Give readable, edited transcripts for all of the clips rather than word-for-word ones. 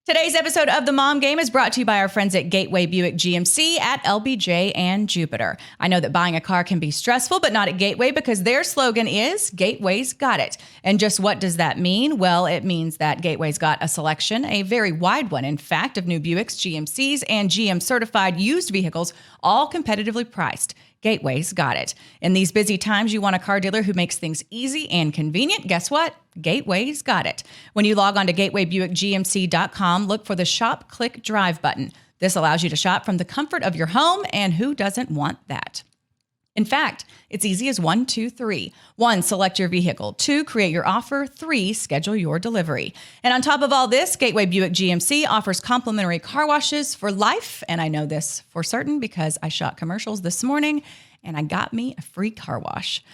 Today's episode of The Mom Game is brought to you by our friends at Gateway Buick GMC at LBJ and Jupiter. I know that buying a car can be stressful, but not at Gateway because their slogan is Gateway's got it. And just what does that mean? Well, it means that Gateway's got a selection, a very wide one, in fact, of new Buicks, GMCs, and GM certified used vehicles, all competitively priced. Gateway's got it. In these busy times, you want a car dealer who makes things easy and convenient. Guess what? Gateway's got it. When you log on to gatewaybuickgmc.com, look for the Shop, Click, Drive button. This allows you to shop from the comfort of your home, and who doesn't want that? In fact, it's easy as 1, 2, 3. 1, select your vehicle. 2, create your offer. 3, schedule your delivery. And on top of all this, Gateway Buick GMC offers complimentary car washes for life. And I know this for certain because I shot commercials this morning and I got me a free car wash.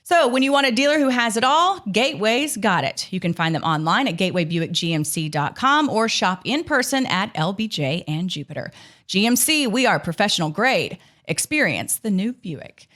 So when you want a dealer who has it all, Gateway's got it. You can find them online at gatewaybuickgmc.com or shop in person at LBJ and Jupiter. GMC, we are professional grade. Experience the new Buick.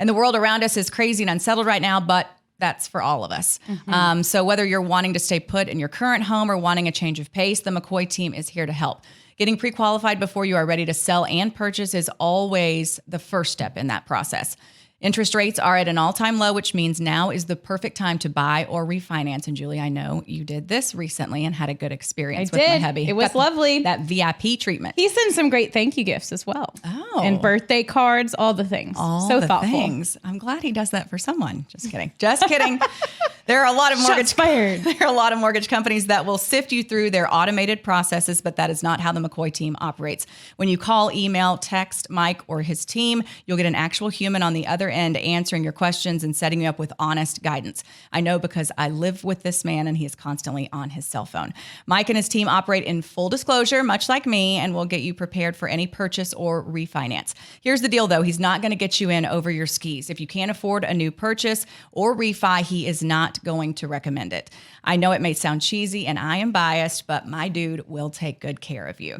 And the world around us is crazy and unsettled right now, but that's for all of us. Mm-hmm. So whether you're wanting to stay put in your current home or wanting a change of pace, the McCoy team is here to help. Getting pre-qualified before you are ready to sell and purchase is always the first step in that process. Interest rates are at an all-time low, which means now is the perfect time to buy or refinance. And Julie, I know you did this recently and had a good experience with my hubby. It was lovely. That VIP treatment. He sends some great thank you gifts as well. Oh. And birthday cards, all the things. So thoughtful. Things. I'm glad he does that for someone. Just kidding. Just kidding. There are a lot of mortgage companies that will sift you through their automated processes, but that is not how the McCoy team operates. When you call, email, text Mike or his team, you'll get an actual human on the other end answering your questions and setting you up with honest guidance. I know because I live with this man and he is constantly on his cell phone. Mike and his team operate in full disclosure, much like me, and will get you prepared for any purchase or refinance. Here's the deal, though. He's not going to get you in over your skis. If you can't afford a new purchase or refi, he is not going to recommend it. I know it may sound cheesy and I am biased, but my dude will take good care of you.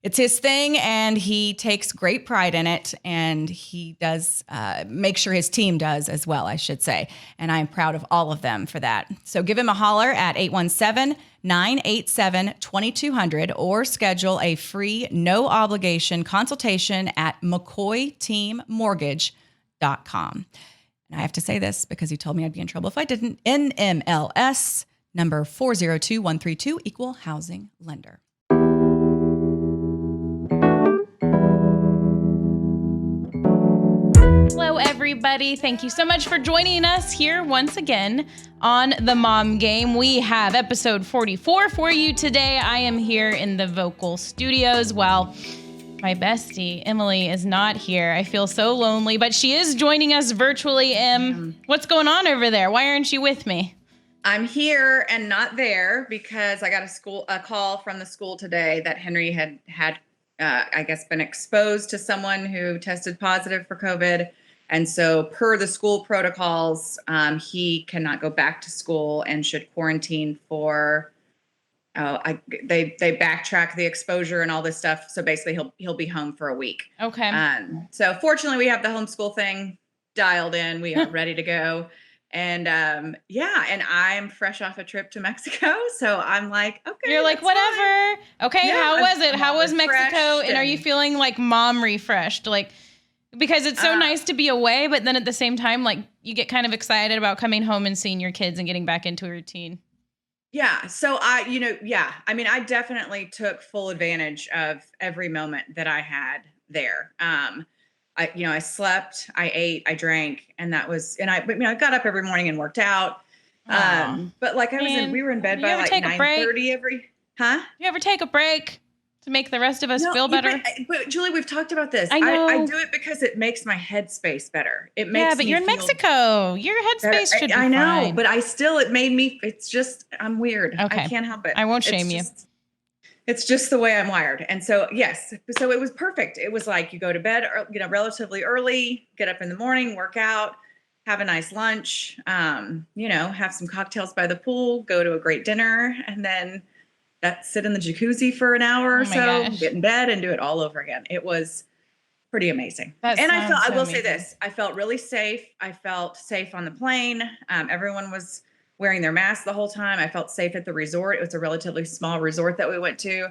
It's his thing and he takes great pride in it, and he does make sure his team does as well, I should say. And I'm proud of all of them for that. So give him a holler at 817-987-2200 or schedule a free, no obligation consultation at McCoyTeamMortgage.com. And I have to say this because he told me I'd be in trouble if I didn't. NMLS number 402132, Equal Housing Lender. Hello, everybody. Thank you so much for joining us here once again on The Mom Game. We have episode 44 for you today. I am here in the vocal studios while my bestie, Emily, is not here. I feel so lonely, but she is joining us virtually. What's going on over there? Why aren't you with me? I'm here and not there because I got a call from the school today that Henry had I guess, been exposed to someone who tested positive for COVID. And so per the school protocols, he cannot go back to school and should quarantine for, they backtrack the exposure and all this stuff. So basically he'll be home for a week. Okay. So fortunately we have the homeschool thing dialed in. We are ready to go. And and I'm fresh off a trip to Mexico. So I'm like, okay. You're like, whatever. Fine. Okay. Yeah, how was it? How was Mexico? And are you feeling like mom refreshed? Like, because it's so nice to be away, but then at the same time, like you get kind of excited about coming home and seeing your kids and getting back into a routine. Yeah. So I definitely took full advantage of every moment that I had there. I slept, I ate, I drank, and I got up every morning and worked out. But like we were in bed by like 9:30 You ever take a break to make the rest of us feel better? But Julie, we've talked about this. I know. I do it because it makes my headspace better. It makes but you're in Mexico. Your headspace should be fine. I know, but it's just, I'm weird. Okay. I can't help it. I won't shame you. It's just the way I'm wired. And so, yes. So it was perfect. It was like you go to bed, relatively early, get up in the morning, work out, have a nice lunch, have some cocktails by the pool, go to a great dinner, and then sit in the jacuzzi for an hour or so, get in bed and do it all over again. It was pretty amazing. I will say this, I felt really safe. I felt safe on the plane. Everyone was wearing their masks the whole time. I felt safe at the resort. It was a relatively small resort that we went to.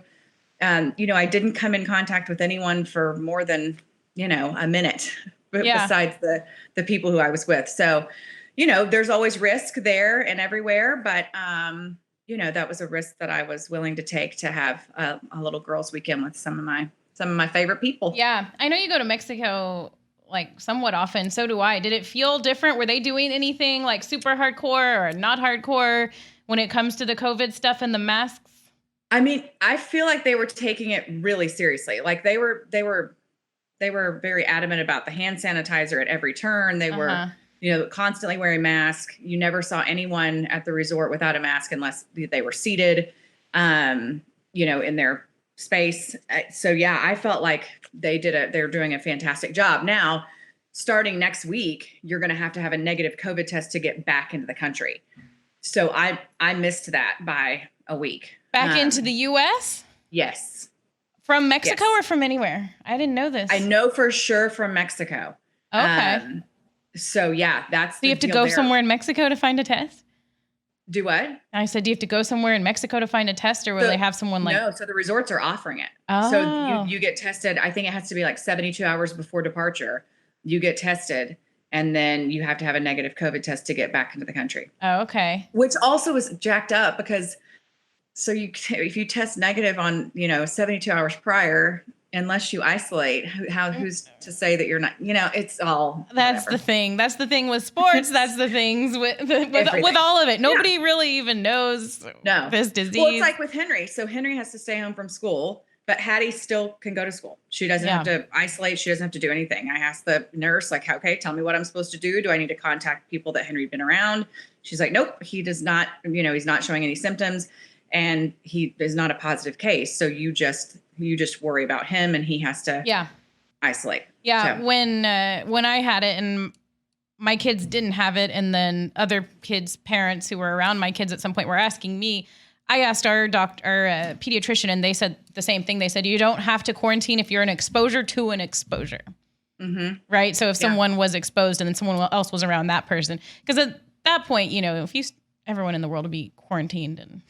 I didn't come in contact with anyone for more than, a minute besides the people who I was with. So, there's always risk there and everywhere, but, that was a risk that I was willing to take to have a little girls' weekend with some of my favorite people. Yeah. I know you go to Mexico like somewhat often. So do I. Did it feel different? Were they doing anything like super hardcore or not hardcore when it comes to the COVID stuff and the masks? I mean, I feel like they were taking it really seriously. Like they were very adamant about the hand sanitizer at every turn. They were, constantly wearing masks. You never saw anyone at the resort without a mask unless they were seated, in their space. So yeah, I felt like they're doing a fantastic job. Now, starting next week, you're going to have a negative COVID test to get back into the country. So I missed that by a week. Back into the U.S.? Yes. From Mexico or from anywhere? I didn't know this. I know for sure from Mexico. Okay. So yeah, that's. Do you have to go somewhere in Mexico to find a test? Do what? I said, do you have to go somewhere in Mexico to find a test, or will they have someone like? No, so the resorts are offering it. Oh. So you get tested. I think it has to be like 72 hours before departure. You get tested, and then you have to have a negative COVID test to get back into the country. Oh, okay. Which also is jacked up because, if you test negative on 72 hours prior, unless you isolate, who's to say that you're not? It's all. That's whatever. the thing. That's the thing with sports. That's the things with all of it. Nobody really even knows this disease. Well, it's like with Henry. So Henry has to stay home from school, but Hattie still can go to school. She doesn't have to isolate. She doesn't have to do anything. I asked the nurse, like, okay, tell me what I'm supposed to do. Do I need to contact people that Henry'd been around? She's like, nope, he does not. He's not showing any symptoms, and he is not a positive case. So you just worry about him, and he has to isolate. Yeah. So. When I had it and my kids didn't have it, and then other kids' parents who were around my kids at some point were asking me, I asked our pediatrician, and they said the same thing. They said, you don't have to quarantine if you're an exposure to an exposure. Mm-hmm. Right. So if someone was exposed and then someone else was around that person, because at that point, if everyone in the world would be quarantined, and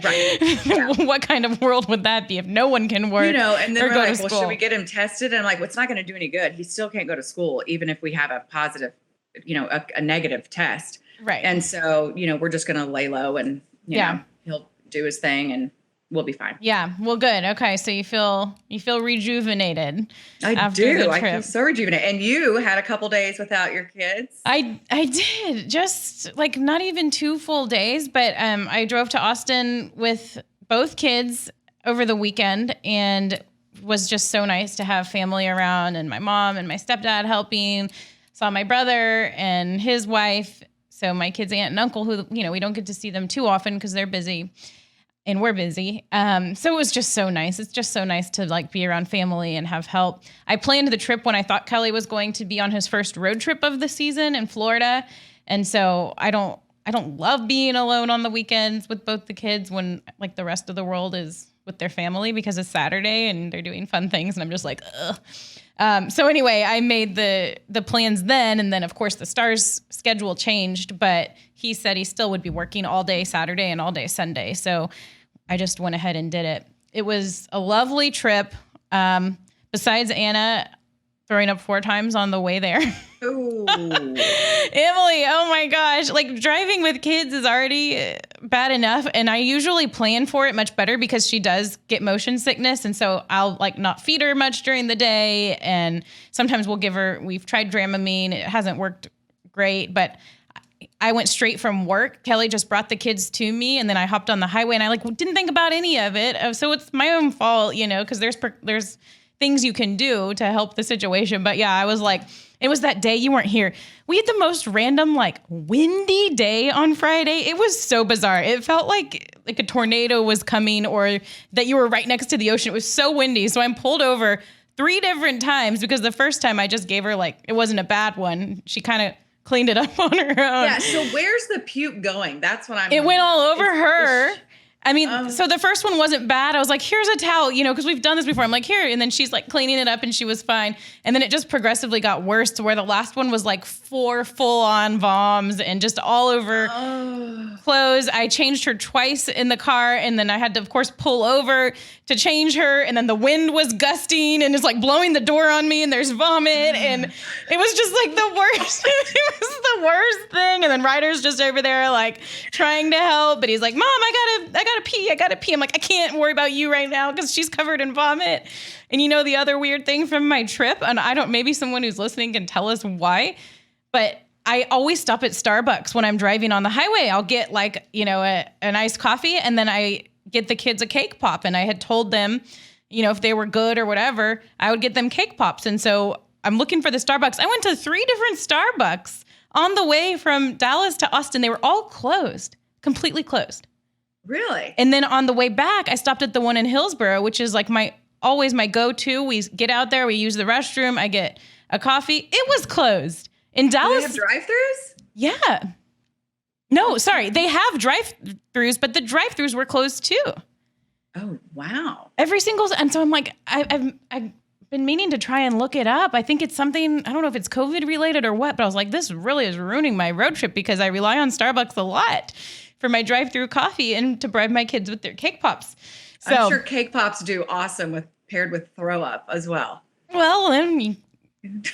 right. Yeah. What kind of world would that be if no one can work? And then or we're go like, to school? well, should we get him tested? And I'm like, well, it's not going to do any good. He still can't go to school, even if we have a positive, a negative test. Right. And so, we're just going to lay low, and he'll do his thing, and we'll be fine. Yeah. Well, good. Okay. So you feel rejuvenated. I do. I feel so rejuvenated. And you had a couple days without your kids. I did, just like not even 2 full days, but I drove to Austin with both kids over the weekend, and was just so nice to have family around, and my mom and my stepdad helping. Saw my brother and his wife. So my kids' aunt and uncle, who, we don't get to see them too often because they're busy. And we're busy. So it was just so nice. It's just so nice to like be around family and have help. I planned the trip when I thought Kelly was going to be on his first road trip of the season in Florida. And so I don't love being alone on the weekends with both the kids when like the rest of the world is with their family, because it's Saturday and they're doing fun things. And I'm just like, ugh. So anyway, I made the plans then. And then of course the Stars schedule changed, but he said he still would be working all day Saturday and all day Sunday. So I just went ahead and did it. It was a lovely trip. Besides Anna throwing up 4 times on the way there. Ooh. Emily, oh my gosh. Like driving with kids is already bad enough. And I usually plan for it much better because she does get motion sickness. And so I'll like not feed her much during the day. And sometimes we've tried Dramamine. It hasn't worked great, but I went straight from work. Kelly just brought the kids to me, and then I hopped on the highway, and I didn't think about any of it. So it's my own fault, because there's things you can do to help the situation. But yeah, I was like, it was that day you weren't here. We had the most random, like windy day on Friday. It was so bizarre. It felt like a tornado was coming, or that you were right next to the ocean. It was so windy. So I'm pulled over 3 different times, because the first time I just gave her it wasn't a bad one. She kind of cleaned it up on her own. Yeah. So where's the puke going? That's what I'm. It went all over her. I mean, so the first one wasn't bad. I was like, here's a towel, because we've done this before. I'm like, here. And then she's like cleaning it up and she was fine. And then it just progressively got worse to where the last one was like 4 full on voms and just all over clothes. I changed her twice in the car. And then I had to, of course, pull over to change her. And then the wind was gusting and it's like blowing the door on me and there's vomit. And it was just like the worst. It was the worst thing. And then Ryder's just over there like trying to help. But he's like, Mom, I gotta pee. I'm like, I can't worry about you right now because she's covered in vomit. And the other weird thing from my trip, and maybe someone who's listening can tell us why, but I always stop at Starbucks when I'm driving on the highway. I'll get like, an iced coffee and then I get the kids a cake pop. And I had told them, if they were good or whatever, I would get them cake pops. And so I'm looking for the Starbucks. I went to 3 different Starbucks on the way from Dallas to Austin. They were all closed, completely closed. Really? And then on the way back, I stopped at the one in Hillsboro, which is like always my go-to. We get out there, we use the restroom, I get a coffee. It was closed. In Dallas. Do they have drive-thrus? Yeah. No, sorry. They have drive-thrus, but the drive-thrus were closed too. Oh, wow. And so I'm like, I've been meaning to try and look it up. I think it's something, I don't know if it's COVID related or what, but I was like, this really is ruining my road trip because I rely on Starbucks a lot for my drive-through coffee and to bribe my kids with their cake pops. So I'm sure cake pops do awesome paired with throw up as well. Well, then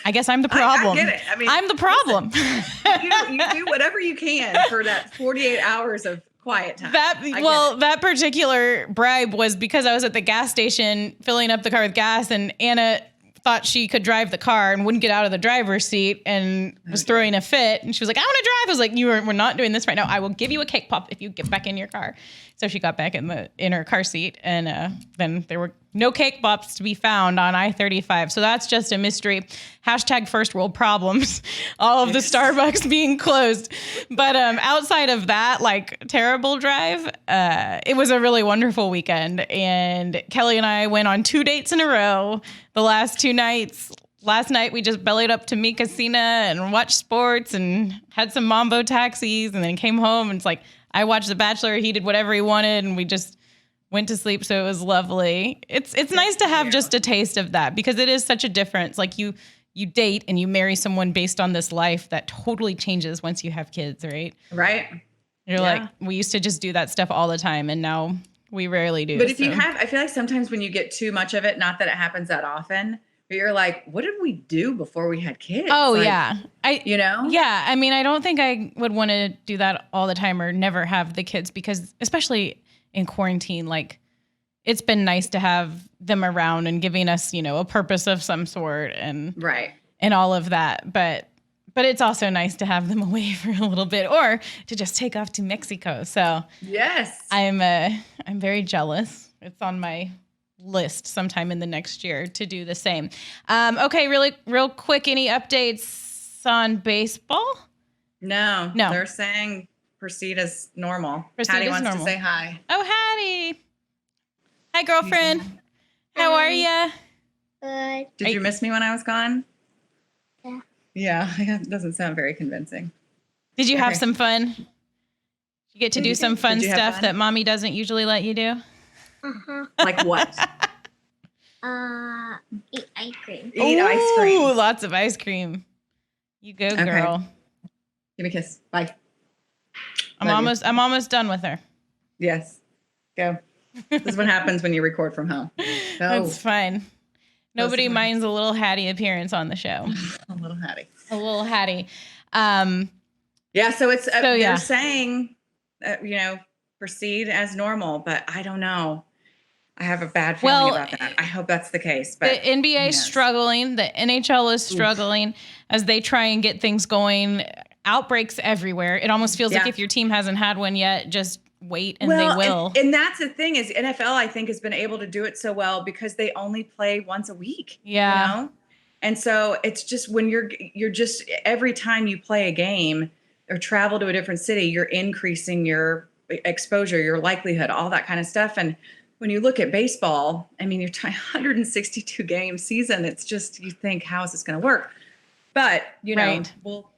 I guess I'm the problem. I get it. I mean, I'm the problem. Listen, you do whatever you can for that 48 hours of quiet time. That particular bribe was because I was at the gas station filling up the car with gas and Anna thought she could drive the car and wouldn't get out of the driver's seat and was throwing a fit. And she was like, I want to drive. I was like, we're not doing this right now. I will give you a cake pop if you get back in your car. So she got back in her car seat and then there were no cake pops to be found on I-35. So that's just a mystery. Hashtag first world problems. All of the Starbucks being closed. But outside of that, like terrible drive, it was a really wonderful weekend. And Kelly and I went on 2 dates in a row the last 2 nights. Last night, we just bellied up to Mi Casina and watched sports and had some Mambo taxis and then came home. And it's like, I watched The Bachelor. He did whatever he wanted. And we just went to sleep. So it was lovely. It's nice to have just a taste of that because it is such a difference. Like you date and you marry someone based on this life that totally changes once you have kids, right? Right. You're like, we used to just do that stuff all the time. And now we rarely do. But if you have, I feel like sometimes when you get too much of it, not that it happens that often, but you're like, what did we do before we had kids? Oh, like, yeah. Yeah. I mean, I don't think I would want to do that all the time or never have the kids because especially in quarantine, like it's been nice to have them around and giving us, a purpose of some sort and all of that. But it's also nice to have them away for a little bit or to just take off to Mexico. So yes, I'm very jealous. It's on my list sometime in the next year to do the same. Okay, real quick, any updates on baseball? No. They're saying proceed as normal. Hattie wants to say hi. Oh, Hattie. Hi, girlfriend. How are you? Good. Did you miss me when I was gone? Yeah, it doesn't sound very convincing. Did you have some fun? Did you get to do some fun stuff that mommy doesn't usually let you do? Like what? Eat ice cream. Eat ice cream. Ooh, lots of ice cream. You go, girl. Give me a kiss. Bye. I'm almost done with her. Yes. Go. This is what happens when you record from home. Go. That's fine. Nobody minds a little Hattie appearance on the show. A little Hattie. A little Hattie. Yeah, so it's they're saying, proceed as normal, but I don't know. I have a bad feeling about that. I hope that's the case. But the NBA is struggling. The NHL is struggling as they try and get things going. Outbreaks everywhere. It almost feels like if your team hasn't had one yet, just wait and they will. And that's the thing is NFL, I think, has been able to do it so well because they only play once a week. Yeah. And so it's just when you're just every time you play a game or travel to a different city, you're increasing your exposure, your likelihood, all that kind of stuff. And when you look at baseball, I mean, you're 162 game season. It's just, you think, how is this going to work? But,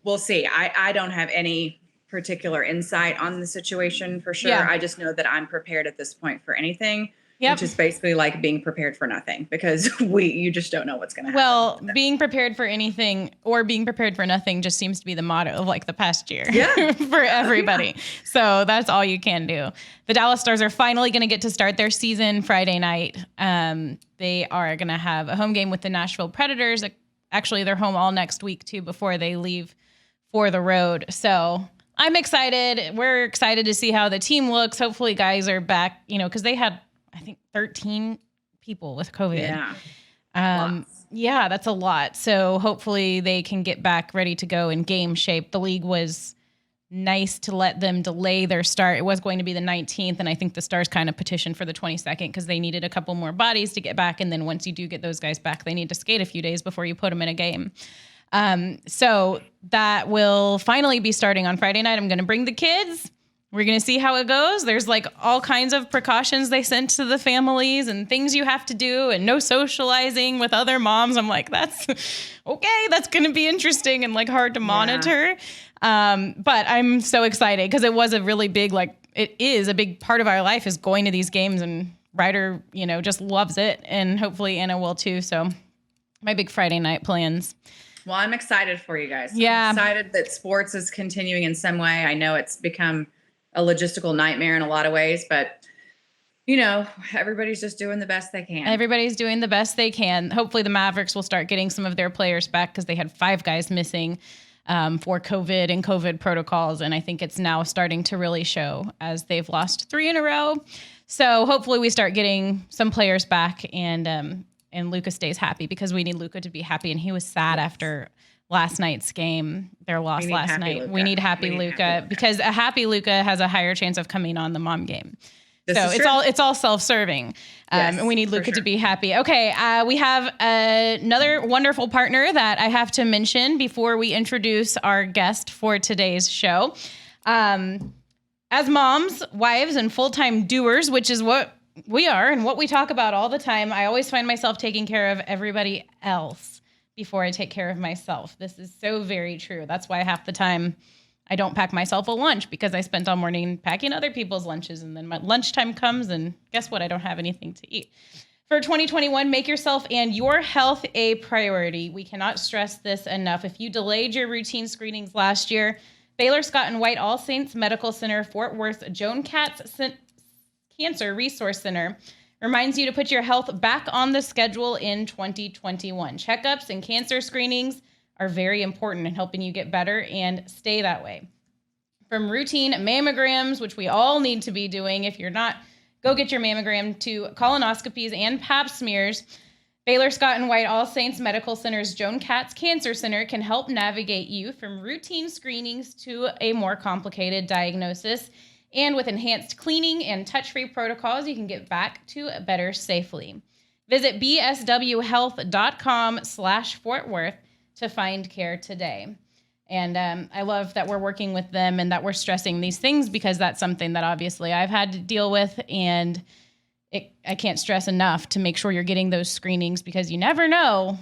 we'll see. I don't have any particular insight on the situation for sure. Yeah. I just know that I'm prepared at this point for anything, Yep. which is basically like being prepared for nothing, because you just don't know what's going to happen. Well, being prepared for anything or being prepared for nothing just seems to be the motto of like the past year for everybody. Yeah. So that's all you can do. The Dallas Stars are finally going to get to start their season Friday night. They are going to have a home game with the Nashville Predators. Actually, they're home all next week too before they leave for the road. So I'm excited. We're excited to see how the team looks. Hopefully guys are back, because they had, I think, 13 people with COVID. Yeah. Yeah, that's a lot. So hopefully they can get back ready to go in game shape. The league was nice to let them delay their start. It was going to be the 19th, and I think the Stars kind of petitioned for the 22nd because they needed a couple more bodies to get back. And then once you do get those guys back, they need to skate a few days before you put them in a game. So that will finally be starting on Friday night. I'm going to bring the kids. We're going to see how it goes. There's like all kinds of precautions they sent to the families and things you have to do and no socializing with other moms. I'm like, that's okay. That's going to be interesting and like hard to monitor. But I'm so excited because it was a really big, it is a big part of our life is going to these games, and Ryder, just loves it. And hopefully Anna will too. So my big Friday night plans. Well, I'm excited for you guys. Yeah. I'm excited that sports is continuing in some way. I know it's become a logistical nightmare in a lot of ways, but everybody's just doing the best they can. Everybody's doing the best they can. Hopefully the Mavericks will start getting some of their players back because they had 5 guys missing for COVID and COVID protocols. And I think it's now starting to really show as they've lost 3 in a row. So hopefully we start getting some players back and Luka stays happy because we need Luka to be happy. And he was sad after last night's game, their loss last night. Luka. We need happy Luka because a happy Luka has a higher chance of coming on the mom game. It's all self-serving. Yes, and we need Luka to be happy. Okay. We have another wonderful partner that I have to mention before we introduce our guest for today's show. As moms, wives, and full-time doers, which is what we are and what we talk about all the time, I always find myself taking care of everybody else before I take care of myself. This is so very true. That's why half the time I don't pack myself a lunch because I spent all morning packing other people's lunches, and then my lunchtime comes and guess what? I don't have anything to eat. For 2021, make yourself and your health a priority. We cannot stress this enough. If you delayed your routine screenings last year, Baylor Scott and White All Saints Medical Center, Fort Worth, Joan Katz Cancer Resource Center reminds you to put your health back on the schedule in 2021. Checkups and cancer screenings are very important in helping you get better and stay that way. From routine mammograms, which we all need to be doing. If you're not, go get your mammogram, to colonoscopies and pap smears. Baylor Scott and White All Saints Medical Center's Joan Katz Cancer Center can help navigate you from routine screenings to a more complicated diagnosis. And with enhanced cleaning and touch-free protocols, you can get back to better safely. Visit bswhealth.com/Fort Worth to find care today. And I love that we're working with them and that we're stressing these things because that's something that obviously I've had to deal with. And I can't stress enough to make sure you're getting those screenings because you never know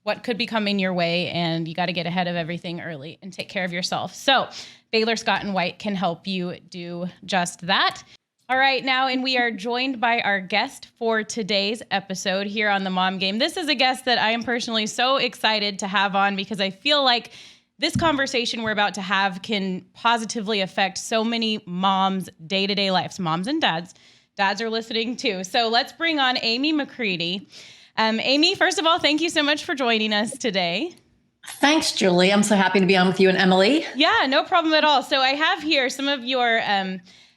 what could be coming your way, and you got to get ahead of everything early and take care of yourself. So Baylor Scott and White can help you do just that. All right, now, and we are joined by our guest for today's episode here on the Mom Game. This is a guest that I am personally so excited to have on because I feel like this conversation we're about to have can positively affect so many moms' day-to-day lives, moms and dads. Dads are listening too. So let's bring on Amy McCready. Amy, first of all, thank you so much for joining us today. Thanks, Julie. I'm so happy to be on with you and Emily. Yeah, no problem at all. So I have here some of your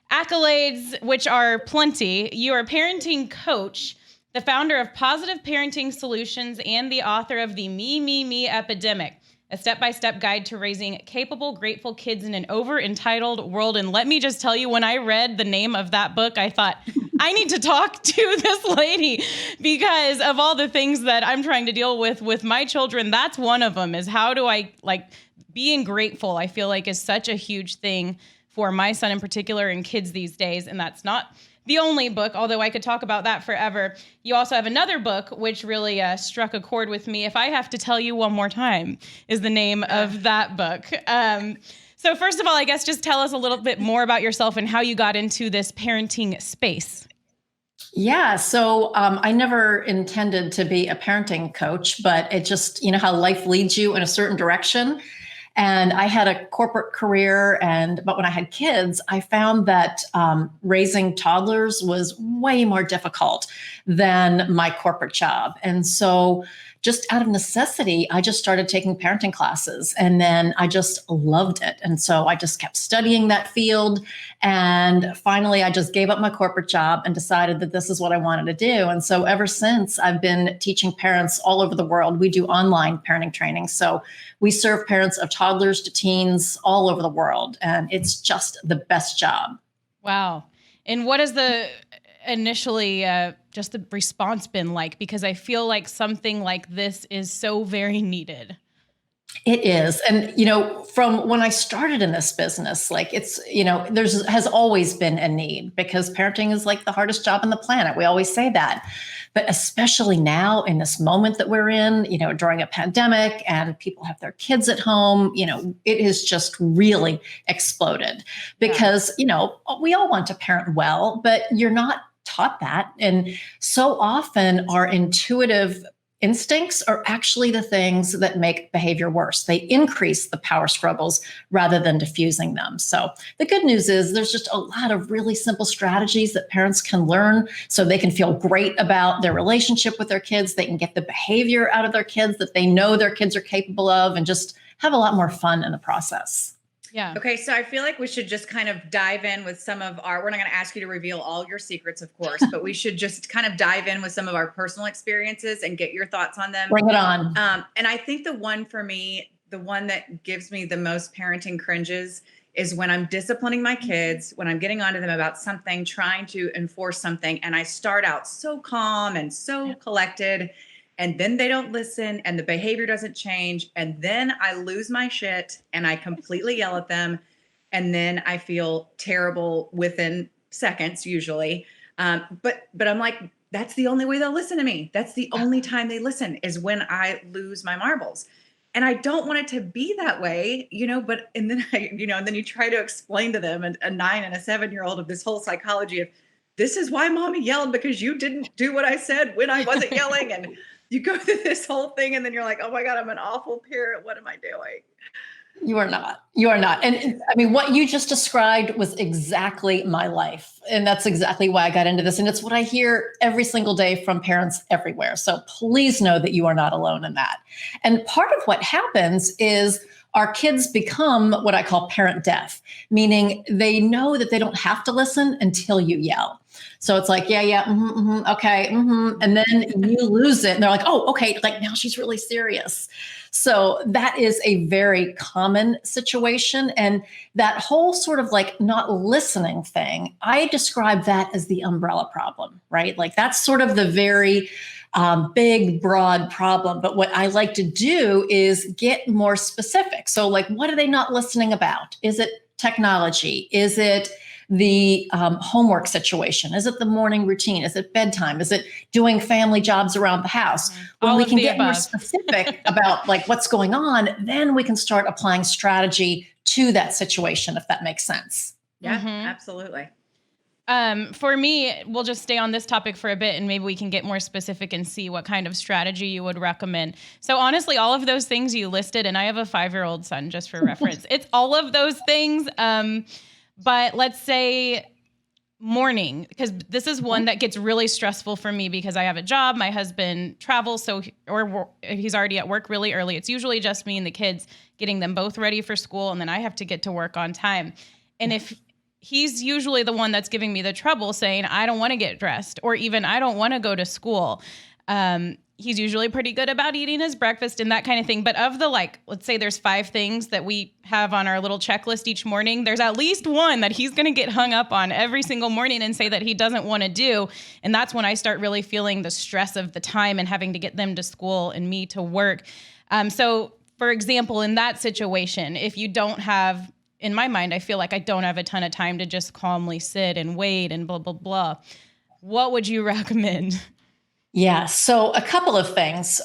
accolades, which are plenty. You are a parenting coach, the founder of Positive Parenting Solutions, and the author of The Me Epidemic, a step-by-step guide to raising capable, grateful kids in an over-entitled world. And let me just tell you, when I read the name of that book, I thought, I need to talk to this lady because of all the things that I'm trying to deal with my children. That's one of them, is how do I, being grateful, I feel like is such a huge thing for my son in particular and kids these days. And that's not the only book, although I could talk about that forever. You also have another book, which really struck a chord with me. If I have to tell you one more time, is the name of that book. So first of all, I guess just tell us a little bit more about yourself and how you got into this parenting space. Yeah. So I never intended to be a parenting coach, but it just, how life leads you in a certain direction. And I had a corporate career, but when I had kids, I found that raising toddlers was way more difficult than my corporate job. And so just out of necessity, I just started taking parenting classes, and then I just loved it. And so I just kept studying that field. And finally, I just gave up my corporate job and decided that this is what I wanted to do. And so ever since, I've been teaching parents all over the world. We do online parenting training. So we serve parents of toddlers to teens all over the world. And it's just the best job. Wow. And what is the initially just the response been like? Because I feel like something like this is so very needed. It is. And, from when I started in this business, has always been a need, because parenting is like the hardest job on the planet. We always say that. But especially now in this moment that we're in, during a pandemic and people have their kids at home, it has just really exploded because, we all want to parent well, but you're not taught that. And so often our intuitive instincts are actually the things that make behavior worse. They increase the power struggles rather than diffusing them. So the good news is there's just a lot of really simple strategies that parents can learn so they can feel great about their relationship with their kids. They can get the behavior out of their kids that they know their kids are capable of, and just have a lot more fun in the process. Yeah. Okay. So I feel like we should just kind of dive in with some of we're not going to ask you to reveal all your secrets, of course, but we should just kind of dive in with some of our personal experiences and get your thoughts on them. Bring it on. And I think the one for me, the one that gives me the most parenting cringes is when I'm disciplining my kids, when I'm getting onto them about something, trying to enforce something. And I start out so calm and so collected, and then they don't listen and the behavior doesn't change. And then I lose my shit and I completely yell at them. And then I feel terrible within seconds usually. But I'm like, that's the only way they'll listen to me. That's the only time they listen, is when I lose my marbles. And I don't want it to be that way, and then and then you try to explain to them, a 9 and a 7-year-old, of this whole psychology of, this is why mommy yelled, because you didn't do what I said when I wasn't yelling. And you go through this whole thing, and then you're like, oh my God, I'm an awful parent. What am I doing? You are not. You are not. And I mean, what you just described was exactly my life. And that's exactly why I got into this. And it's what I hear every single day from parents everywhere. So please know that you are not alone in that. And part of what happens is our kids become what I call parent deaf, meaning they know that they don't have to listen until you yell. So it's like, yeah, okay. And then you lose it. And they're like, oh, okay. Like, now she's really serious. So that is a very common situation. And that whole sort of like not listening thing, I describe that as the umbrella problem, right? Like that's sort of the very big, broad problem. But what I like to do is get more specific. So like, what are they not listening about? Is it technology? Is it the homework situation? Is it the morning routine? Is it bedtime? Is it doing family jobs around the house? When we can get more specific about like what's going on, then we can start applying strategy to that situation, if that makes sense. Yeah, absolutely. For me, we'll just stay on this topic for a bit, and maybe we can get more specific and see what kind of strategy you would recommend. So honestly, all of those things you listed, and I have a 5-year-old son, just for reference, it's all of those things. But let's say morning, because this is one that gets really stressful for me because I have a job. My husband travels, or he's already at work really early. It's usually just me and the kids, getting them both ready for school, and then I have to get to work on time. And if he's usually the one that's giving me the trouble, saying, I don't want to get dressed, or even I don't want to go to school. He's usually pretty good about eating his breakfast and that kind of thing. But of the, let's say there's 5 things that we have on our little checklist each morning, there's at least one that he's going to get hung up on every single morning and say that he doesn't want to do. And that's when I start really feeling the stress of the time and having to get them to school and me to work. So for example, in that situation, if you don't have, in my mind, I feel like I don't have a ton of time to just calmly sit and wait and blah, blah, blah. What would you recommend? Yeah. So a couple of things.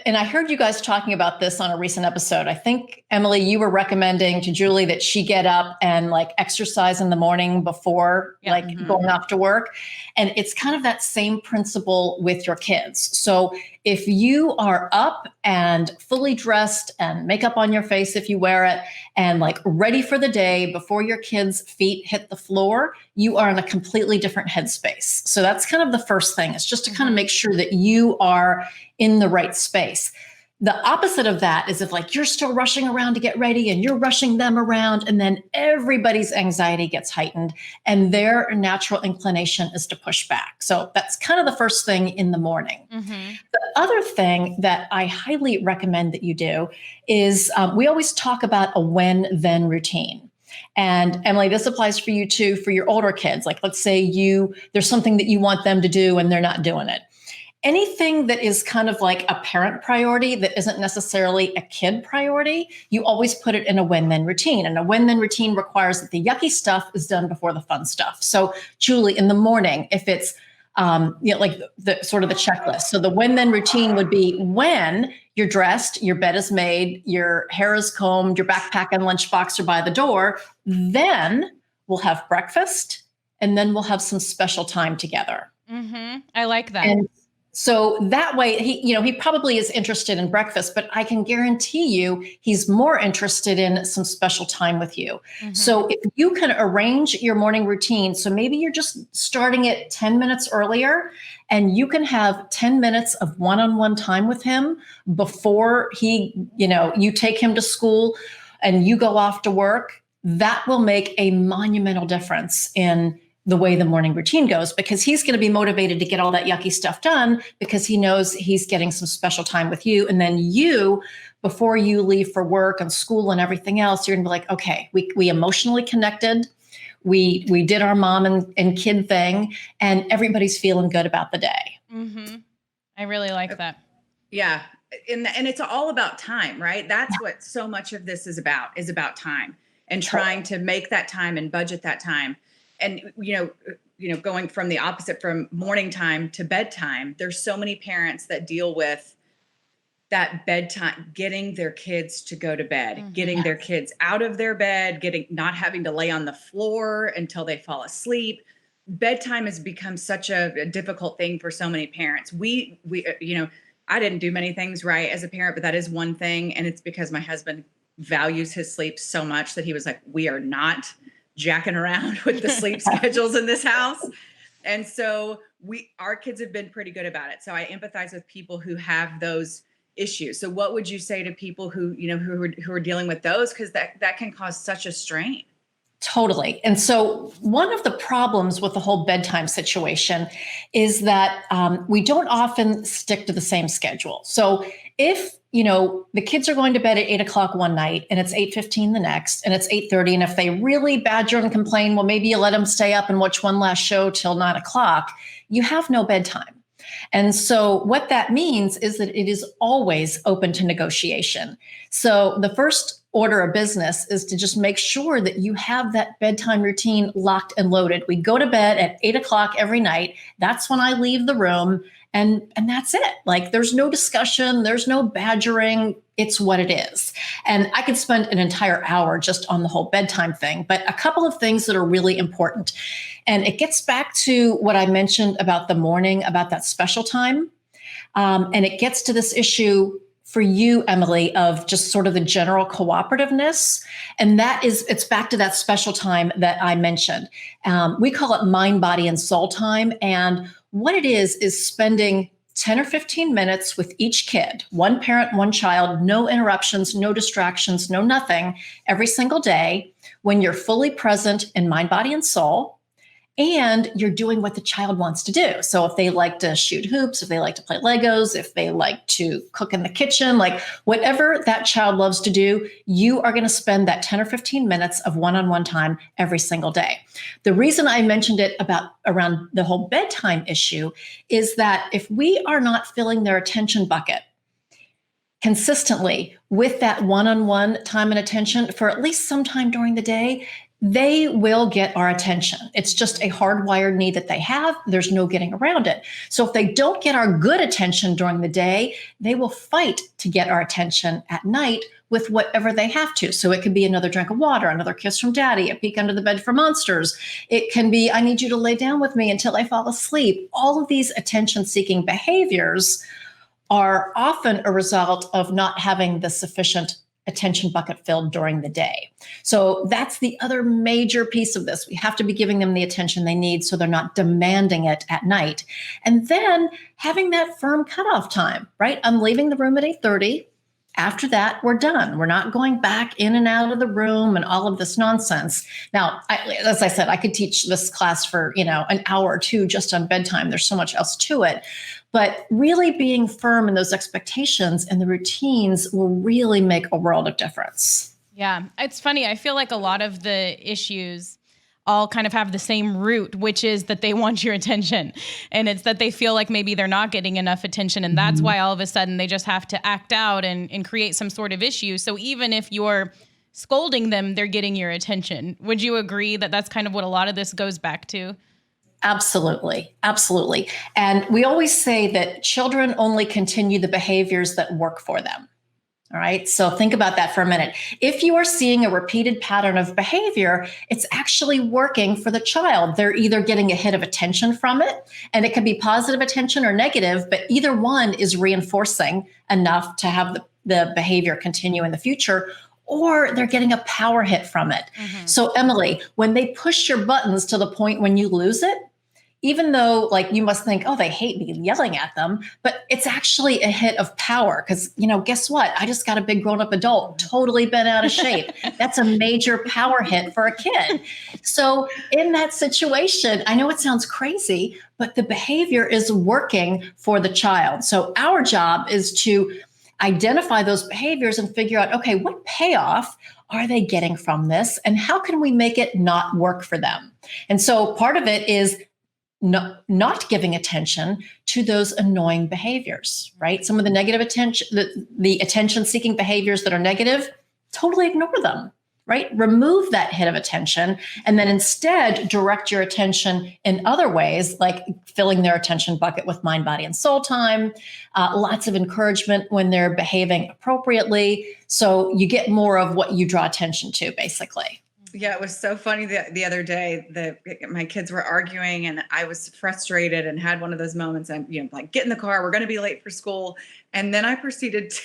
and I heard you guys talking about this on a recent episode. I think, Emily, you were recommending to Julie that she get up and like exercise in the morning before going off to work. And it's kind of that same principle with your kids. So if you are up and fully dressed and makeup on your face if you wear it and like ready for the day before your kids' feet hit the floor, you are in a completely different headspace. So that's kind of the first thing. It's just to kind of make sure that you are in the right space. The opposite of that is if like you're still rushing around to get ready and you're rushing them around, and then everybody's anxiety gets heightened and their natural inclination is to push back. So that's kind of the first thing in the morning. The other thing that I highly recommend that you do is we always talk about a when-then routine. And Emily, this applies for you too, for your older kids. Like let's say there's something that you want them to do and they're not doing it. Anything that is kind of like a parent priority that isn't necessarily a kid priority, you always put it in a when-then routine. And a when-then routine requires that the yucky stuff is done before the fun stuff. So Julie, in the morning, if it's like the sort of the checklist. So the when-then routine would be when you're dressed, your bed is made, your hair is combed, your backpack and lunchbox are by the door, then we'll have breakfast, and then we'll have some special time together. I like that. And so that way, he probably is interested in breakfast, but I can guarantee you he's more interested in some special time with you. So if you can arrange your morning routine, so maybe you're just starting it 10 minutes earlier, and you can have 10 minutes of one-on-one time with him before you take him to school and you go off to work, that will make a monumental difference in the way the morning routine goes, because he's going to be motivated to get all that yucky stuff done because he knows he's getting some special time with you. And then you, before you leave for work and school and everything else, you're going to be like, okay, we emotionally connected. We did our mom and kid thing, and everybody's feeling good about the day. I really like that. Yeah. And it's all about time, right? That's what so much of this is about time and trying to make that time and budget that time. And, going from the opposite, from morning time to bedtime, there's so many parents that deal with that bedtime, getting their kids to go to bed, getting their kids out of their bed, not having to lay on the floor until they fall asleep. Bedtime has become such a difficult thing for so many parents. I didn't do many things right as a parent, but that is one thing. And it's because my husband values his sleep so much that he was like, we are not jacking around with the sleep schedules in this house. And so our kids have been pretty good about it. So I empathize with people who have those issues. So what would you say to people who are dealing with those? Because that can cause such a strain. Totally. And so one of the problems with the whole bedtime situation is that we don't often stick to the same schedule. So if, the kids are going to bed at 8:00 one night and it's 8:15 the next and it's 8:30. And if they really badger and complain, well, maybe you let them stay up and watch one last show till 9:00, you have no bedtime. And so what that means is that it is always open to negotiation. So the first order of business is to just make sure that you have that bedtime routine locked and loaded. We go to bed at 8:00 every night. That's when I leave the room. And that's it. Like there's no discussion, there's no badgering. It's what it is. And I could spend an entire hour just on the whole bedtime thing, but a couple of things that are really important. And it gets back to what I mentioned about the morning, about that special time. And it gets to this issue for you, Emily, of just sort of the general cooperativeness. And it's back to that special time that I mentioned. We call it mind, body, and soul time. And what it is spending 10 or 15 minutes with each kid, one parent, one child, no interruptions, no distractions, no nothing, every single day, when you're fully present in mind, body, and soul. And you're doing what the child wants to do. So if they like to shoot hoops, if they like to play Legos, if they like to cook in the kitchen, like whatever that child loves to do, you are going to spend that 10 or 15 minutes of one-on-one time every single day. The reason I mentioned it around the whole bedtime issue is that if we are not filling their attention bucket consistently with that one-on-one time and attention for at least some time during the day, they will get our attention. It's just a hardwired need that they have. There's no getting around it. So if they don't get our good attention during the day, they will fight to get our attention at night with whatever they have to. So it could be another drink of water, another kiss from daddy, a peek under the bed for monsters. It can be, I need you to lay down with me until I fall asleep. All of these attention-seeking behaviors are often a result of not having the sufficient attention bucket filled during the day. So that's the other major piece of this. We have to be giving them the attention they need so they're not demanding it at night. And then having that firm cutoff time, right? I'm leaving the room at 8:30. After that, we're done. We're not going back in and out of the room and all of this nonsense. Now, as I said, I could teach this class for, an hour or two just on bedtime. There's so much else to it. But really being firm in those expectations and the routines will really make a world of difference. Yeah, it's funny. I feel like a lot of the issues all kind of have the same root, which is that they want your attention. And it's that they feel like maybe they're not getting enough attention. And that's why all of a sudden they just have to act out and create some sort of issue. So even if you're scolding them, they're getting your attention. Would you agree that that's kind of what a lot of this goes back to? Absolutely. Absolutely. And we always say that children only continue the behaviors that work for them. All right. So think about that for a minute. If you are seeing a repeated pattern of behavior, it's actually working for the child. They're either getting a hit of attention from it, and it can be positive attention or negative, but either one is reinforcing enough to have the behavior continue in the future, or they're getting a power hit from it. Mm-hmm. So Emily, when they push your buttons to the point when you lose it, even though you must think, oh, they hate me yelling at them, but it's actually a hit of power because, guess what? I just got a big grown-up adult, totally bent out of shape. That's a major power hit for a kid. So in that situation, I know it sounds crazy, but the behavior is working for the child. So our job is to identify those behaviors and figure out, okay, what payoff are they getting from this? And how can we make it not work for them? And so part of it is not giving attention to those annoying behaviors, right? Some of the negative attention, the attention-seeking behaviors that are negative, totally ignore them, right? Remove that hit of attention and then instead direct your attention in other ways, like filling their attention bucket with mind, body, and soul time, lots of encouragement when they're behaving appropriately. So you get more of what you draw attention to, basically. Yeah, it was so funny the other day that my kids were arguing and I was frustrated and had one of those moments. I'm, get in the car, we're going to be late for school. And then I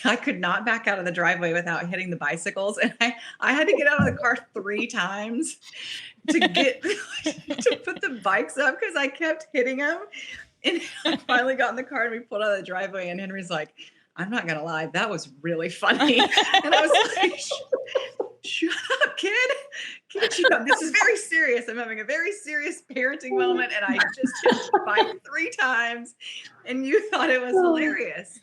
I could not back out of the driveway without hitting the bicycles. And I had to get out of the car 3 times to put the bikes up because I kept hitting them. And I finally got in the car and we pulled out of the driveway and Henry's like, I'm not going to lie, that was really funny. And I was like, shut up, kid. This is very serious. I'm having a very serious parenting moment, and I just hit the bike 3 times, and you thought it was hilarious.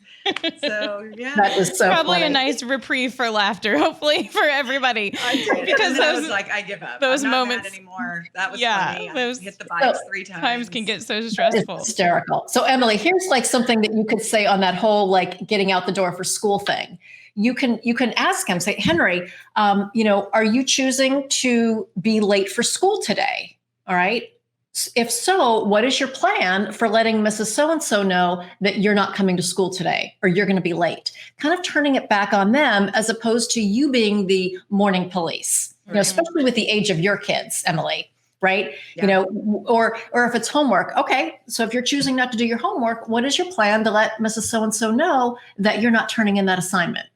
So, yeah. That was so probably funny. A nice reprieve for laughter, hopefully, for everybody. I did. Because I was like, I give up. Those I'm not moments mad anymore. That was funny. Those hit the bikes 3 times. Times can get so stressful. It's hysterical. So Emily, here's something that you could say on that whole getting out the door for school thing. You can ask him, say, Henry, are you choosing to be late for school today? All right. If so, what is your plan for letting Mrs. So-and-so know that you're not coming to school today or you're going to be late? Kind of turning it back on them as opposed to you being the morning police, especially with the age of your kids, Emily. Right. Yeah. Or if it's homework. Okay. So if you're choosing not to do your homework, what is your plan to let Mrs. So-and-so know that you're not turning in that assignment?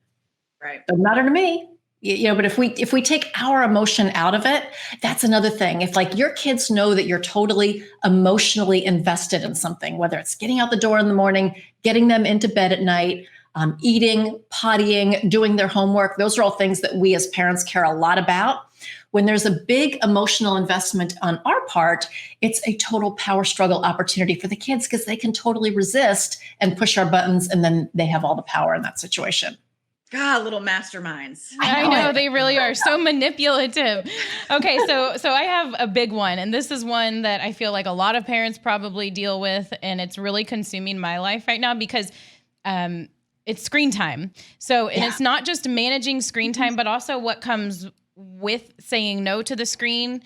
Right. Doesn't matter to me. But if we take our emotion out of it, that's another thing. If your kids know that you're totally emotionally invested in something, whether it's getting out the door in the morning, getting them into bed at night, eating, pottying, doing their homework, those are all things that we as parents care a lot about. When there's a big emotional investment on our part, it's a total power struggle opportunity for the kids because they can totally resist and push our buttons, and then they have all the power in that situation. God, little masterminds. I know they really are so manipulative. Okay, so I have a big one, and this is one that I feel like a lot of parents probably deal with, and it's really consuming my life right now because it's screen time. So, and it's not just managing screen time, but also what comes with saying no to the screen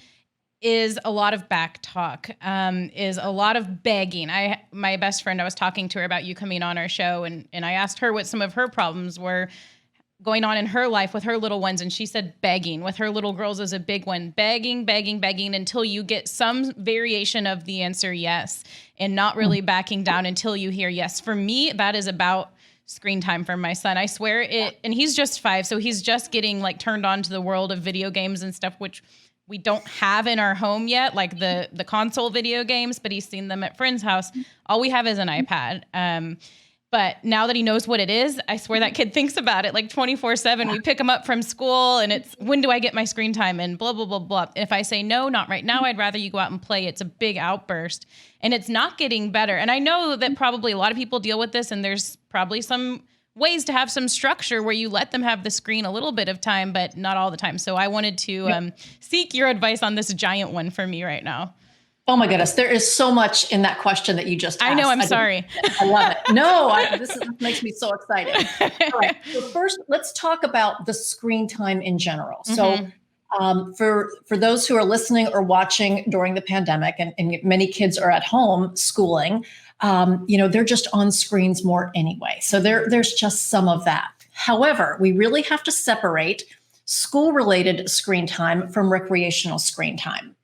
is a lot of back talk, is a lot of begging. My best friend, I was talking to her about you coming on our show, and I asked her what some of her problems were going on in her life with her little ones. And she said begging with her little girls is a big one. Begging until you get some variation of the answer yes, and not really backing down until you hear yes. For me, that is about screen time for my son. I swear it, and he's just 5, so he's just getting like turned on to the world of video games and stuff, which we don't have in our home yet, like the console video games, but he's seen them at friends' house. All we have is an iPad. But now that he knows what it is, I swear that kid thinks about it like 24/7. We pick him up from school and it's, when do I get my screen time? And blah, blah, blah, blah. And if I say, no, not right now, I'd rather you go out and play. It's a big outburst and it's not getting better. And I know that probably a lot of people deal with this, and there's probably some ways to have some structure where you let them have the screen a little bit of time, but not all the time. So I wanted to seek your advice on this giant one for me right now. Oh my goodness. There is so much in that question that you just asked. I know. I'm sorry. I love it. No, this makes me so excited. All right. So first, let's talk about the screen time in general. So for those who are listening or watching during the pandemic, and many kids are at home schooling, they're just on screens more anyway. So there's just some of that. However, we really have to separate school-related screen time from recreational screen time.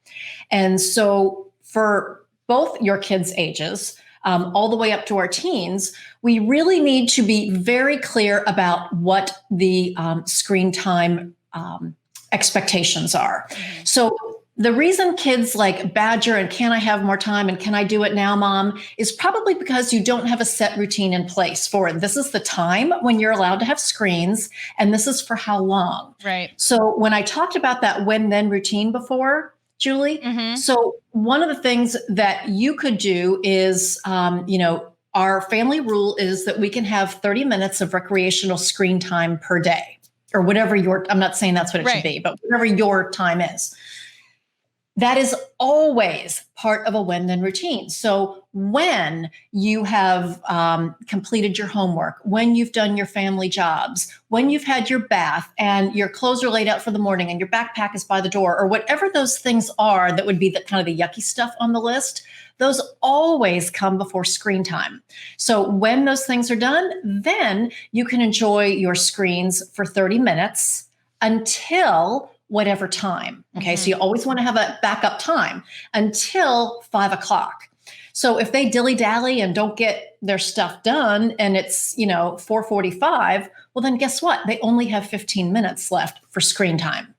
And so for both your kids' ages, all the way up to our teens, we really need to be very clear about what the screen time expectations are. So the reason kids like badger and can I have more time and can I do it now, mom, is probably because you don't have a set routine in place for it. This is the time when you're allowed to have screens, and this is for how long. Right. So when I talked about that when-then routine before, Julie, so one of the things that you could do is, our family rule is that we can have 30 minutes of recreational screen time per day, or whatever I'm not saying that's what it should be, but whatever your time is. That is always part of a when-then routine. So when you have completed your homework, when you've done your family jobs, when you've had your bath and your clothes are laid out for the morning and your backpack is by the door, or whatever those things are that would be the kind of the yucky stuff on the list, those always come before screen time. So when those things are done, then you can enjoy your screens for 30 minutes until whatever time. Okay. So you always want to have a backup time until 5 o'clock. So if they dilly dally and don't get their stuff done and it's, 4:45, well, then guess what? They only have 15 minutes left for screen time.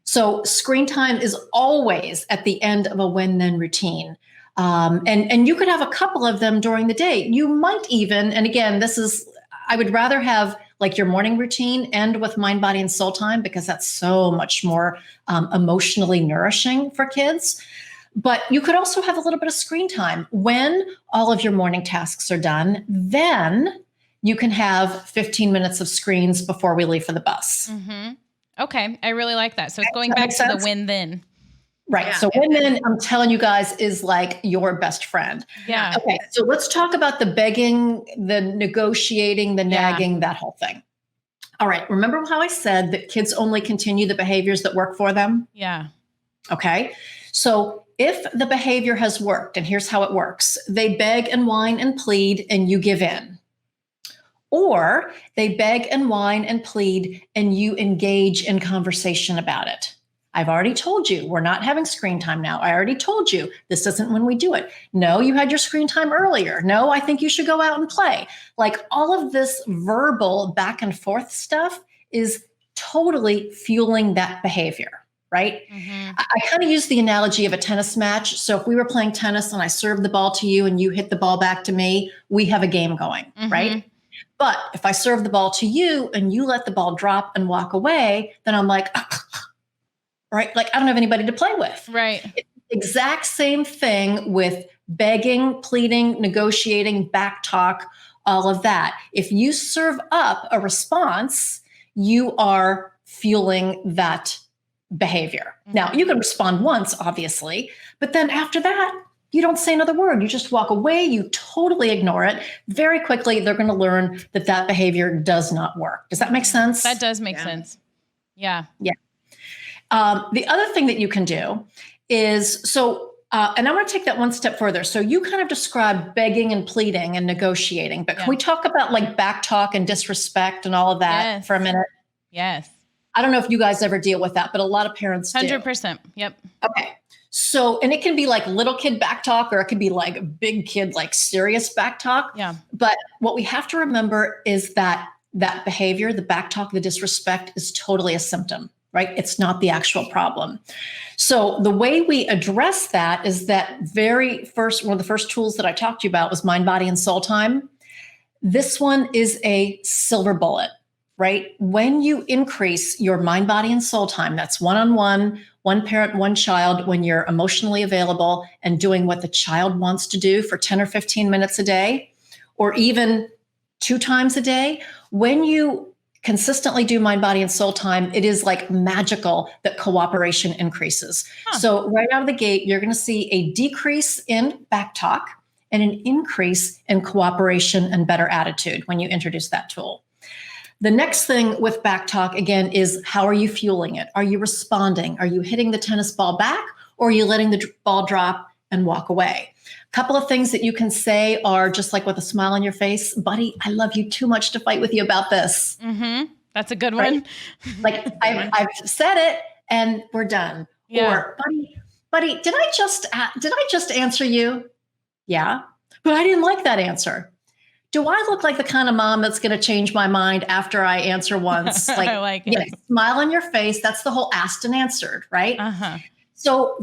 So screen time is always at the end of a when-then routine. And you could have a couple of them during the day. You might even, and again, I would rather have like your morning routine end with mind, body, and soul time, because that's so much more emotionally nourishing for kids. But you could also have a little bit of screen time. When all of your morning tasks are done, then you can have 15 minutes of screens before we leave for the bus. Okay. I really like that. So it's going back to the when-then. Right. Yeah. So when-then, I'm telling you guys, is like your best friend. Yeah. Okay. So let's talk about the begging, the negotiating, the nagging, that whole thing. All right. Remember how I said that kids only continue the behaviors that work for them? Yeah. Okay. So if the behavior has worked, and here's how it works, they beg and whine and plead and you give in. Or they beg and whine and plead and you engage in conversation about it. I've already told you we're not having screen time now. I already told you this isn't when we do it. No, you had your screen time earlier. No, I think you should go out and play. Like all of this verbal back and forth stuff is totally fueling that behavior, right? I kind of use the analogy of a tennis match. So if we were playing tennis and I served the ball to you and you hit the ball back to me, we have a game going, right? But if I serve the ball to you and you let the ball drop and walk away, then I'm like, right? Like I don't have anybody to play with. Right. It's the exact same thing with begging, pleading, negotiating, back talk, all of that. If you serve up a response, you are fueling that behavior. Now, you can respond once, obviously, but then after that, you don't say another word. You just walk away. You totally ignore it. Very quickly, they're going to learn that behavior does not work. Does that make sense? That does make sense. Yeah. Yeah. The other thing that you can do is and I want to take that one step further. So you kind of described begging and pleading and negotiating, but can we talk about like back talk and disrespect and all of that for a minute? Yes. I don't know if you guys ever deal with that, but a lot of parents do. 100%. Yep. Okay. So, and it can be like little kid back talk, or it could be like big kid, like serious back talk. Yeah. But what we have to remember is that behavior, the back talk, the disrespect is totally a symptom, right? It's not the actual problem. So the way we address that is that one of the first tools that I talked to you about was mind, body, and soul time. This one is a silver bullet, right? When you increase your mind, body, and soul time, that's one-on-one, one parent, one child, when you're emotionally available and doing what the child wants to do for 10 or 15 minutes a day, or even 2 times a day, when you consistently do mind, body, and soul time, it is like magical that cooperation increases. So right out of the gate, you're going to see a decrease in back talk and an increase in cooperation and better attitude when you introduce that tool. The next thing with back talk, again, is how are you fueling it? Are you responding? Are you hitting the tennis ball back, or are you letting the ball drop and walk away? A couple of things that you can say are just like with a smile on your face, buddy, I love you too much to fight with you about this. Mm-hmm. That's a good one. Like I've said it and we're done. Yeah. Or buddy, did I just answer you? Yeah, but I didn't like that answer. Do I look like the kind of mom that's going to change my mind after I answer once? Like, I like it. Yeah, smile on your face. That's the whole asked and answered, right? Uh-huh. So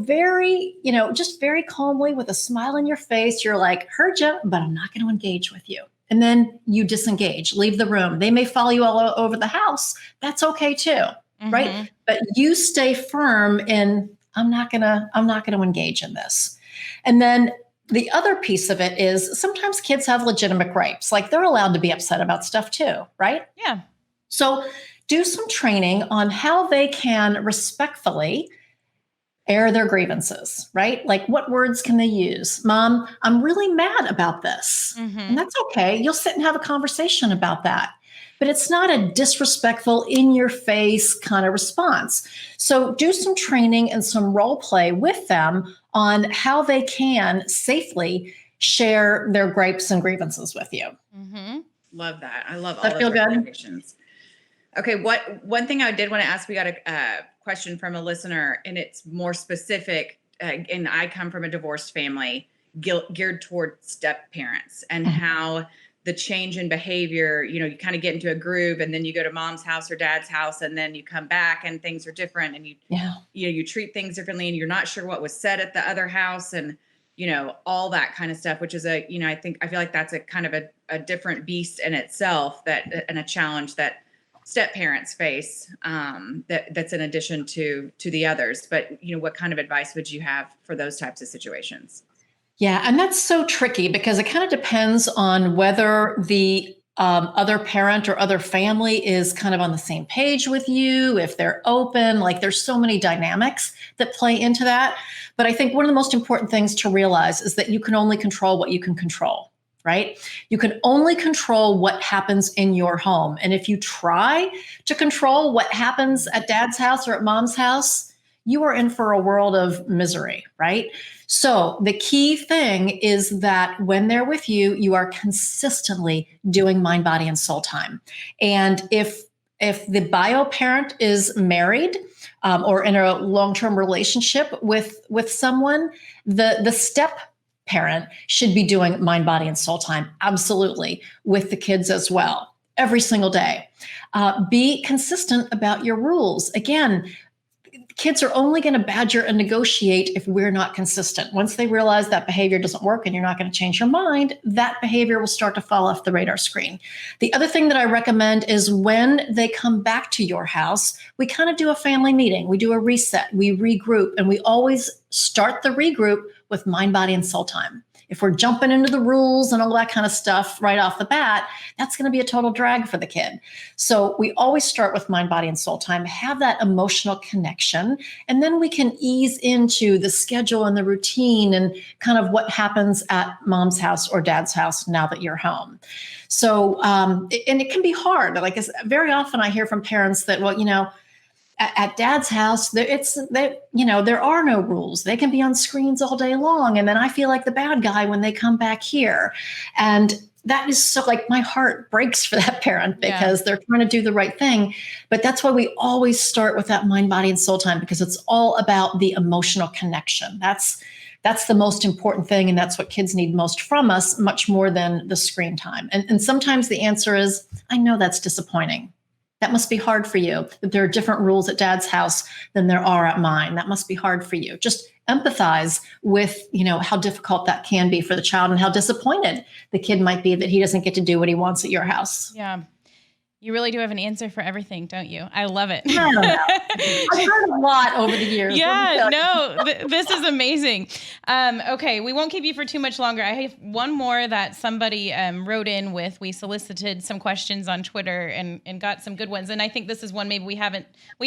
just very calmly with a smile on your face, you're like, heard you, but I'm not going to engage with you. And then you disengage, leave the room. They may follow you all over the house. That's okay too, right? But you stay firm in, I'm not going to engage in this. And then the other piece of it is sometimes kids have legitimate gripes. Like they're allowed to be upset about stuff too, right? Yeah. So do some training on how they can respectfully air their grievances, right? Like what words can they use? Mom, I'm really mad about this. And that's okay. You'll sit and have a conversation about that. But it's not a disrespectful, in your face kind of response. So do some training and some role play with them on how they can safely share their gripes and grievances with you. Love that. I love all That those feel good? recommendations. Okay, one thing I did want to ask, we got a question from a listener, and it's more specific. And I come from a divorced family geared toward step parents, and how the change in behavior, you kind of get into a groove, and then you go to mom's house or dad's house, and then you come back and things are different, and you treat things differently, and you're not sure what was said at the other house, and all that kind of stuff, which is I feel like that's a kind of a different beast in itself, and a challenge that step parents face, that's in addition to the others. But what kind of advice would you have for those types of situations? Yeah, and that's so tricky because it kind of depends on whether the other parent or other family is kind of on the same page with you, if they're open. Like there's so many dynamics that play into that. But I think one of the most important things to realize is that you can only control what you can control, right? You can only control what happens in your home. And if you try to control what happens at dad's house or at mom's house, you are in for a world of misery, right? So the key thing is that when they're with you, you are consistently doing mind, body, and soul time. And if the bio parent is married or in a long-term relationship with someone, the step parent should be doing mind, body, and soul time, absolutely, with the kids as well, every single day. Be consistent about your rules. Again, kids are only going to badger and negotiate if we're not consistent. Once they realize that behavior doesn't work and you're not going to change your mind, that behavior will start to fall off the radar screen. The other thing that I recommend is when they come back to your house, we kind of do a family meeting. We do a reset, we regroup, and we always start the regroup with mind, body, and soul time. If we're jumping into the rules and all that kind of stuff right off the bat, that's going to be a total drag for the kid. So we always start with mind, body, and soul time, have that emotional connection, and then we can ease into the schedule and the routine and kind of what happens at mom's house or dad's house now that you're home. So, and it can be hard. Like very often I hear from parents that, well, At dad's house, there are no rules. They can be on screens all day long. And then I feel like the bad guy when they come back here. And that is so, like, my heart breaks for that parent because they're trying to do the right thing. But that's why we always start with that mind, body, and soul time, because it's all about the emotional connection. That's the most important thing. And that's what kids need most from us, much more than the screen time. And sometimes the answer is, I know that's disappointing. That must be hard for you, that there are different rules at dad's house than there are at mine. That must be hard for you. Just empathize with, how difficult that can be for the child and how disappointed the kid might be that he doesn't get to do what he wants at your house. Yeah. You really do have an answer for everything, don't you? I love it. I don't know. I've heard a lot over the years. Yeah, no, this is amazing. Okay, we won't keep you for too much longer. I have one more that somebody wrote in with. We solicited some questions on Twitter and got some good ones. And I think this is one maybe we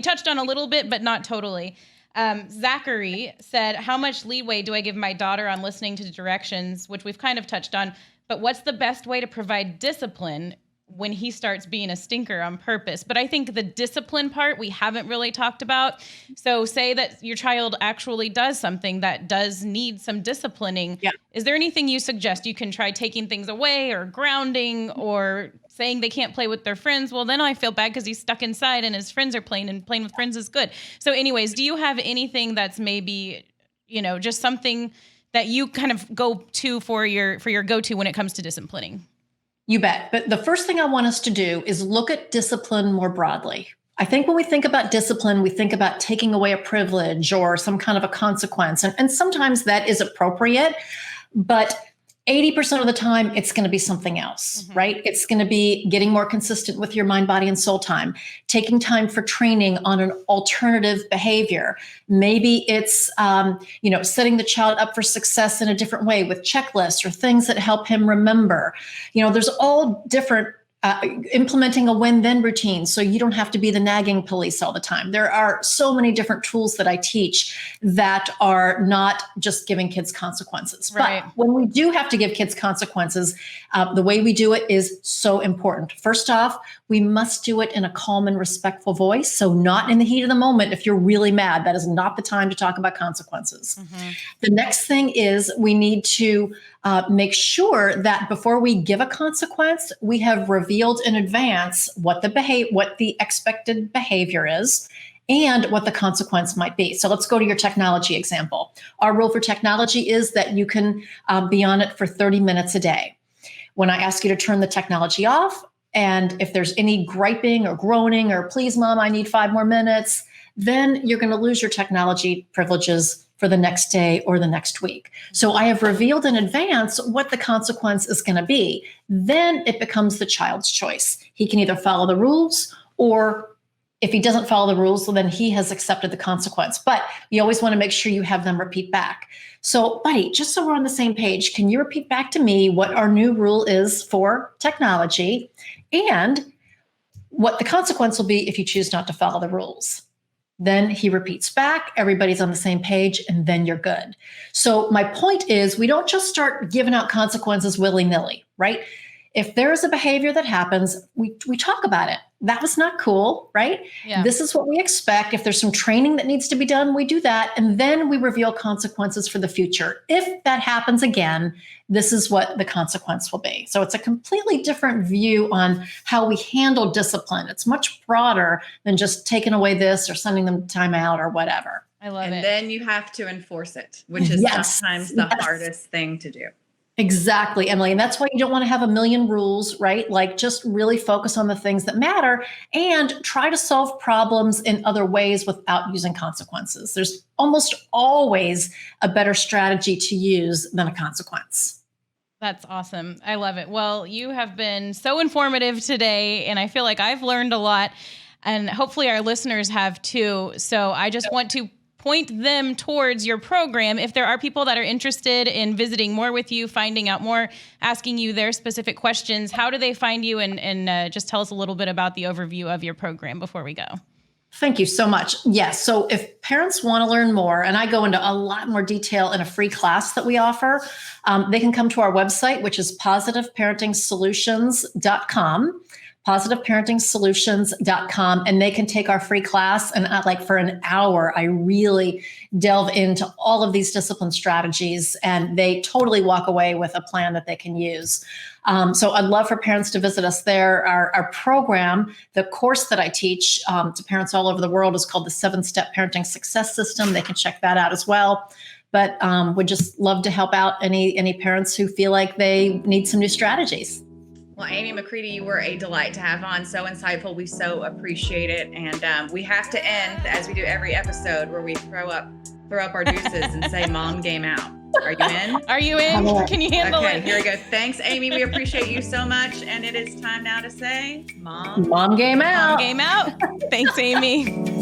touched on a little bit, but not totally. Zachary said, how much leeway do I give my daughter on listening to directions, which we've kind of touched on, but what's the best way to provide discipline when he starts being a stinker on purpose? But I think the discipline part we haven't really talked about. So say that your child actually does something that does need some disciplining. Yeah. Is there anything you suggest? You can try taking things away or grounding or saying they can't play with their friends. Well, then I feel bad because he's stuck inside and his friends are playing, and playing with friends is good. So anyways, do you have anything that's maybe, just something that you kind of go to for your go-to when it comes to disciplining? You bet. But the first thing I want us to do is look at discipline more broadly. I think when we think about discipline, we think about taking away a privilege or some kind of a consequence. And sometimes that is appropriate, but 80% of the time, it's going to be something else, right? It's going to be getting more consistent with your mind, body, and soul time, taking time for training on an alternative behavior. Maybe it's, setting the child up for success in a different way with checklists or things that help him remember. There's all different implementing a when-then routine so you don't have to be the nagging police all the time. There are so many different tools that I teach that are not just giving kids consequences. Right. But when we do have to give kids consequences, the way we do it is so important. First off, we must do it in a calm and respectful voice. So not in the heat of the moment. If you're really mad, that is not the time to talk about consequences. The next thing is we need to make sure that before we give a consequence, we have revealed in advance what the expected behavior is and what the consequence might be. So let's go to your technology example. Our rule for technology is that you can be on it for 30 minutes a day. When I ask you to turn the technology off, and if there's any griping or groaning or please, mom, I need 5 more minutes, then you're going to lose your technology privileges for the next day or the next week. So I have revealed in advance what the consequence is going to be. Then it becomes the child's choice. He can either follow the rules, or if he doesn't follow the rules, well, then he has accepted the consequence. But you always want to make sure you have them repeat back. So, buddy, just so we're on the same page, can you repeat back to me what our new rule is for technology and what the consequence will be if you choose not to follow the rules? Then he repeats back, everybody's on the same page, and then you're good. So my point is, we don't just start giving out consequences willy-nilly, right? If there is a behavior that happens, we talk about it. That was not cool, right? Yeah. This is what we expect. If there's some training that needs to be done, we do that. And then we reveal consequences for the future. If that happens again, this is what the consequence will be. So it's a completely different view on how we handle discipline. It's much broader than just taking away this or sending them time out or whatever. I love it. And then you have to enforce it, which is sometimes the hardest thing to do. Exactly, Emily. And that's why you don't want to have a million rules, right? Like, just really focus on the things that matter and try to solve problems in other ways without using consequences. There's almost always a better strategy to use than a consequence. That's awesome. I love it. Well, you have been so informative today, and I feel like I've learned a lot, and hopefully our listeners have too. So I just want to point them towards your program. If there are people that are interested in visiting more with you, finding out more, asking you their specific questions, how do they find you? And just tell us a little bit about the overview of your program before we go. Thank you so much. Yes. So if parents want to learn more, and I go into a lot more detail in a free class that we offer, they can come to our website, which is positiveparentingsolutions.com. positiveparenting-solutions.com, and they can take our free class. And like for an hour, I really delve into all of these discipline strategies, and they totally walk away with a plan that they can use. So I'd love for parents to visit us there. Our program, the course that I teach to parents all over the world, is called the 7-Step Parenting Success System. They can check that out as well. But would just love to help out any parents who feel like they need some new strategies. Well, Amy McCready, you were a delight to have on. So insightful. We so appreciate it. And we have to end, as we do every episode, where we throw up our deuces and say, Mom, game out. Are you in? Are you in? Can you handle Okay, it? here we go. Thanks, Amy. We appreciate you so much. And it is time now to say, Mom, Mom game out. Mom game out. Thanks, Amy.